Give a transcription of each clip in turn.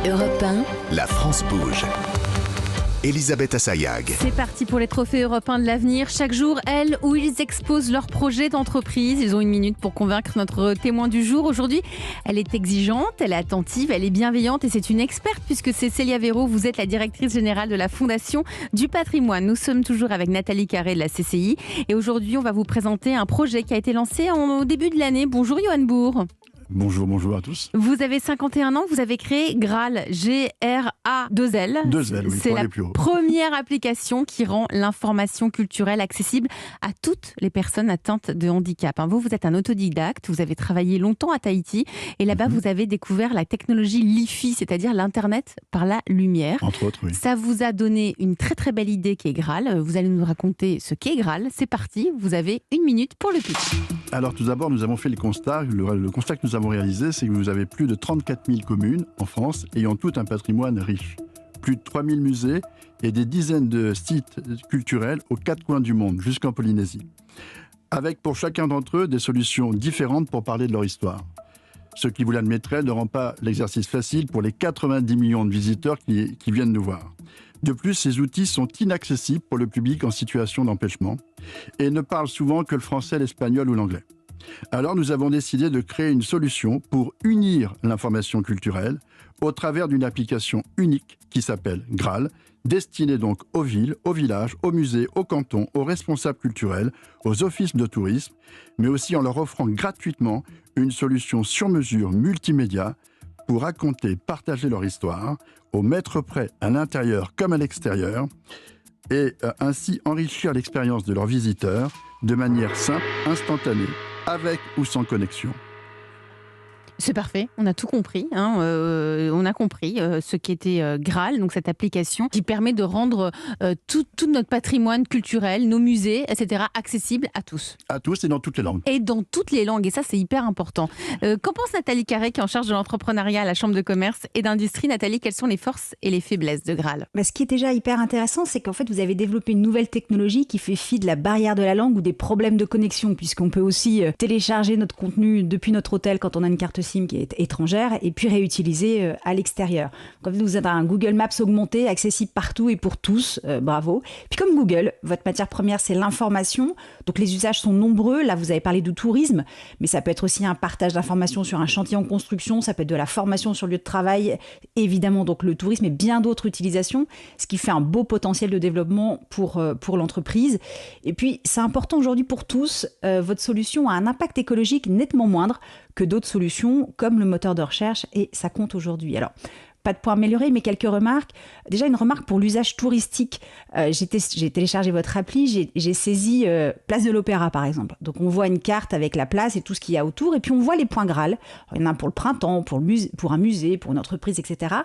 Europe 1, La France bouge. Elisabeth Assayag. C'est parti pour les trophées européens de l'avenir. Chaque jour, elles ou ils exposent leurs projets d'entreprise. Ils ont une minute pour convaincre notre témoin du jour. Aujourd'hui, elle est exigeante, elle est attentive, elle est bienveillante et c'est une experte puisque c'est Célia Véraud. Vous êtes la directrice générale de la Fondation du patrimoine. Nous sommes toujours avec Nathalie Carré de la CCI et aujourd'hui, on va vous présenter un projet qui a été lancé au début de l'année. Bonjour Johan Bourg. Bonjour à tous. Vous avez 51 ans, vous avez créé Graal, G-R-A-2-L. 2L, oui, c'est pour la aller plus haut. première application qui rend l'information culturelle accessible à toutes les personnes atteintes de handicap. Vous êtes un autodidacte, vous avez travaillé longtemps à Tahiti et là-bas, vous avez découvert la technologie Li-Fi, c'est-à-dire l'Internet par la lumière. Entre autres, oui. Ça vous a donné une très très belle idée qui est Graal. Vous allez nous raconter ce qu'est Graal. C'est parti, vous avez une minute pour le pitch. Alors tout d'abord, nous avons fait le constat que nous avons réalisé, c'est que vous avez plus de 34 000 communes en France ayant tout un patrimoine riche. Plus de 3 000 musées et des dizaines de sites culturels aux quatre coins du monde, jusqu'en Polynésie. Avec pour chacun d'entre eux des solutions différentes pour parler de leur histoire. Ce qui, vous l'admettrez, ne rend pas l'exercice facile pour les 90 millions de visiteurs qui viennent nous voir. De plus, ces outils sont inaccessibles pour le public en situation d'empêchement et ne parlent souvent que le français, l'espagnol ou l'anglais. Alors nous avons décidé de créer une solution pour unir l'information culturelle au travers d'une application unique qui s'appelle Graal, destinée donc aux villes, aux villages, aux musées, aux cantons, aux responsables culturels, aux offices de tourisme, mais aussi en leur offrant gratuitement une solution sur mesure multimédia pour raconter, partager leur histoire, au mètre près à l'intérieur comme à l'extérieur, et ainsi enrichir l'expérience de leurs visiteurs de manière simple, instantanée, avec ou sans connexion. C'est parfait, on a tout compris. On a compris ce qu'était Graal, donc cette application qui permet de rendre tout notre patrimoine culturel, nos musées, etc. accessibles à tous. À tous et dans toutes les langues. Et dans toutes les langues, et ça c'est hyper important. Qu'en pense Nathalie Carré qui est en charge de l'entrepreneuriat à la Chambre de commerce et d'industrie? Nathalie, quelles sont les forces et les faiblesses de Graal? Ce qui est déjà hyper intéressant, c'est qu'en fait vous avez développé une nouvelle technologie qui fait fi de la barrière de la langue ou des problèmes de connexion, puisqu'on peut aussi télécharger notre contenu depuis notre hôtel quand on a une carte SIM qui est étrangère et puis réutiliser à l'extérieur. Comme vous avez un Google Maps augmenté, accessible partout et pour tous, bravo. Puis comme Google, votre matière première c'est l'information, donc les usages sont nombreux. Là vous avez parlé du tourisme, mais ça peut être aussi un partage d'informations sur un chantier en construction, ça peut être de la formation sur le lieu de travail, évidemment donc le tourisme et bien d'autres utilisations, ce qui fait un beau potentiel de développement pour l'entreprise. Et puis c'est important aujourd'hui pour tous, votre solution a un impact écologique nettement moindre que d'autres solutions comme le moteur de recherche et ça compte aujourd'hui. Alors, pas de point amélioré, mais quelques remarques. Déjà, une remarque pour l'usage touristique. J'ai téléchargé votre appli, j'ai saisi Place de l'Opéra, par exemple. Donc, on voit une carte avec la place et tout ce qu'il y a autour, et puis on voit les points Graal. Alors, il y en a un pour le printemps, pour un musée, pour une entreprise, etc.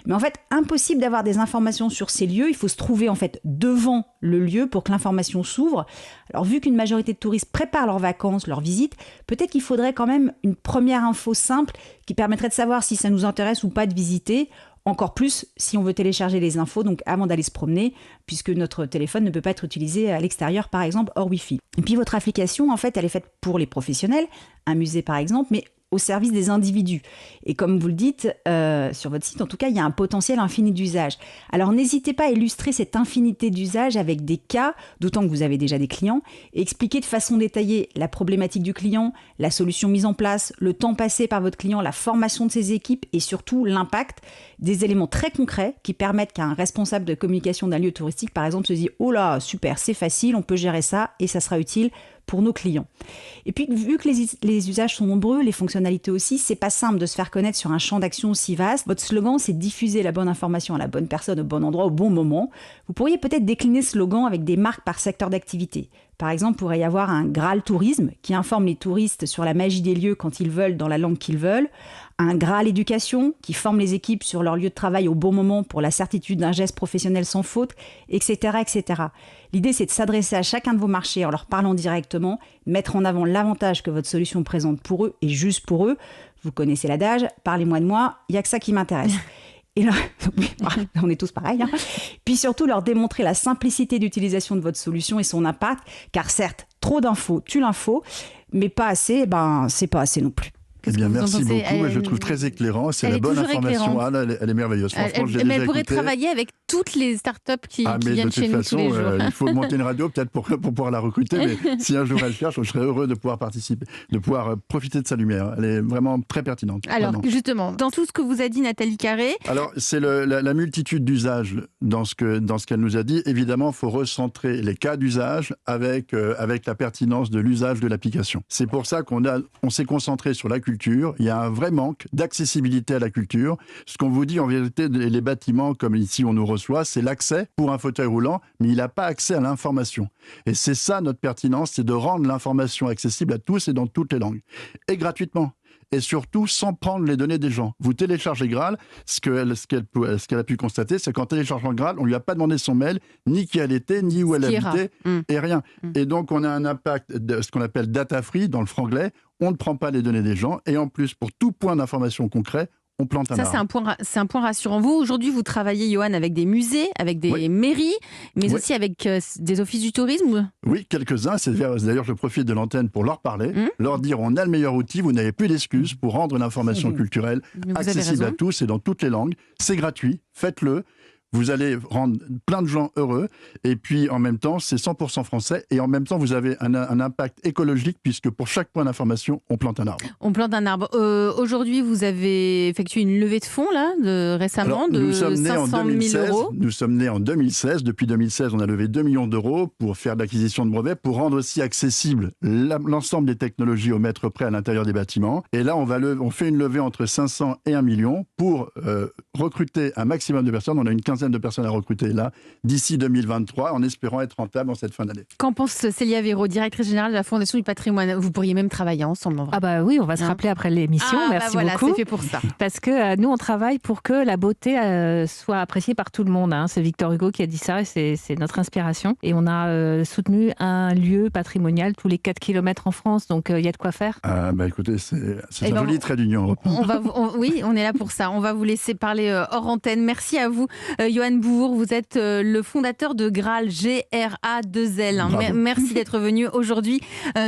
Mais en fait, impossible d'avoir des informations sur ces lieux. Il faut se trouver en fait devant le lieu pour que l'information s'ouvre. Alors, vu qu'une majorité de touristes préparent leurs vacances, leurs visites, peut-être qu'il faudrait quand même une première info simple qui permettrait de savoir si ça nous intéresse ou pas de visiter. Encore plus si on veut télécharger les infos, donc avant d'aller se promener, puisque notre téléphone ne peut pas être utilisé à l'extérieur, par exemple, hors Wi-Fi. Et puis votre application, en fait, elle est faite pour les professionnels, un musée par exemple, mais au service des individus. Et comme vous le dites, sur votre site, en tout cas, il y a un potentiel infini d'usage. Alors, n'hésitez pas à illustrer cette infinité d'usages avec des cas, d'autant que vous avez déjà des clients, et expliquer de façon détaillée la problématique du client, la solution mise en place, le temps passé par votre client, la formation de ses équipes et surtout l'impact, des éléments très concrets qui permettent qu'un responsable de communication d'un lieu touristique, par exemple, se dise « Oh là, super, c'est facile, on peut gérer ça et ça sera utile » pour nos clients. Et puis, vu que les usages sont nombreux, les fonctionnalités aussi, c'est pas simple de se faire connaître sur un champ d'action aussi vaste. Votre slogan, c'est diffuser la bonne information à la bonne personne, au bon endroit, au bon moment. Vous pourriez peut-être décliner ce slogan avec des marques par secteur d'activité. Par exemple, il pourrait y avoir un Graal Tourisme qui informe les touristes sur la magie des lieux quand ils veulent, dans la langue qu'ils veulent. Un Graal Éducation qui forme les équipes sur leur lieu de travail au bon moment pour la certitude d'un geste professionnel sans faute, etc., etc. L'idée, c'est de s'adresser à chacun de vos marchés en leur parlant directement, mettre en avant l'avantage que votre solution présente pour eux et juste pour eux. Vous connaissez l'adage, parlez-moi de moi, il n'y a que ça qui m'intéresse. Et là, on est tous pareils. Puis surtout, leur démontrer la simplicité d'utilisation de votre solution et son impact, car certes, trop d'infos tue l'info, mais pas assez, c'est pas assez non plus. Eh bien, que vous en merci pensez? beaucoup. Je trouve très éclairant. C'est elle la est bonne toujours information. éclairante. Ah, là, elle est merveilleuse. Franchement, je l'ai Mais déjà elle pourrait écoutée. travailler avec toutes les startups qui Mais viennent de toute chez nous tous façon, les jours. il faut monter une radio peut-être pour pouvoir la recruter. Mais si un jour elle cherche, je serais heureux de pouvoir participer, de pouvoir profiter de sa lumière. Elle est vraiment très pertinente. Alors vraiment. justement, dans tout ce que vous a dit Nathalie Carré, Alors, c'est la multitude d'usages dans ce qu'elle nous a dit. Évidemment, il faut recentrer les cas d'usage avec la pertinence de l'usage de l'application. C'est pour ça qu'on s'est concentré sur la culture. Il y a un vrai manque d'accessibilité à la culture. Ce qu'on vous dit, en vérité, les bâtiments, comme ici on nous reçoit, c'est l'accès pour un fauteuil roulant, mais il n'a pas accès à l'information. Et c'est ça notre pertinence, c'est de rendre l'information accessible à tous et dans toutes les langues. Et gratuitement. Et surtout sans prendre les données des gens. Vous téléchargez Graal, ce qu'elle a pu constater, c'est qu'en téléchargeant Graal, on ne lui a pas demandé son mail, ni qui elle était, ni où elle habitait, et rien. Et donc on a un impact de ce qu'on appelle data free dans le franglais, on ne prend pas les données des gens, et en plus, pour tout point d'information concret, on plante un arbre. Ça, c'est un point rassurant. Vous, aujourd'hui, vous travaillez, Johan, avec des musées, avec des mairies, mais aussi avec des offices du tourisme. Oui, quelques-uns. D'ailleurs, je profite de l'antenne pour leur parler, leur dire on a le meilleur outil, vous n'avez plus d'excuses pour rendre l'information culturelle accessible à tous et dans toutes les langues. C'est gratuit, faites-le. Vous allez rendre plein de gens heureux, et puis en même temps, c'est 100% français, et en même temps, vous avez un impact écologique, puisque pour chaque point d'information, on plante un arbre. On plante un arbre. Aujourd'hui, vous avez effectué une levée de fonds, là, récemment, Alors, de 500 000 euros. Nous sommes nés en 2016. Depuis 2016, on a levé 2 millions d'euros pour faire de l'acquisition de brevets, pour rendre aussi accessible l'ensemble des technologies au mètre près à l'intérieur des bâtiments. Et là, on fait une levée entre 500 et 1 million pour recruter un maximum de personnes. On a une quinzaine de personnes à recruter là, d'ici 2023, en espérant être rentable en cette fin d'année. Qu'en pense Célia Véraud, directrice générale de la Fondation du patrimoine? Vous pourriez même travailler ensemble, en vrai. Ah bah oui, on va se rappeler après l'émission. Merci beaucoup. C'est fait pour ça. Parce que nous, on travaille pour que la beauté soit appréciée par tout le monde. C'est Victor Hugo qui a dit ça, et c'est notre inspiration. Et on a soutenu un lieu patrimonial tous les 4 km en France, donc il y a de quoi faire. Écoutez, c'est un joli trait d'union. Oui, on est là pour ça. On va vous laisser parler hors antenne. Merci à vous, Johan Bourg. Vous êtes le fondateur de Graal, G-R-A-2-L. Merci d'être venu aujourd'hui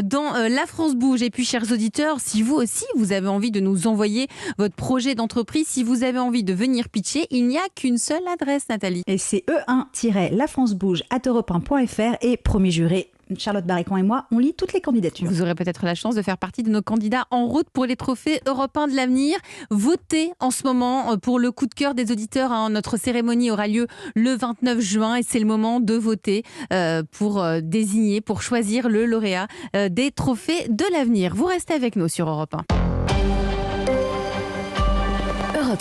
dans La France Bouge. Et puis, chers auditeurs, si vous aussi, vous avez envie de nous envoyer votre projet d'entreprise, si vous avez envie de venir pitcher, il n'y a qu'une seule adresse, Nathalie. Et c'est e1-lafrancebouge@europe1.fr, et premier juré, Charlotte Barricon et moi, on lit toutes les candidatures. Vous aurez peut-être la chance de faire partie de nos candidats en route pour les trophées européens de l'avenir. Votez en ce moment pour le coup de cœur des auditeurs. Notre cérémonie aura lieu le 29 juin et c'est le moment de voter pour désigner, pour choisir le lauréat des trophées de l'avenir. Vous restez avec nous sur Europe 1.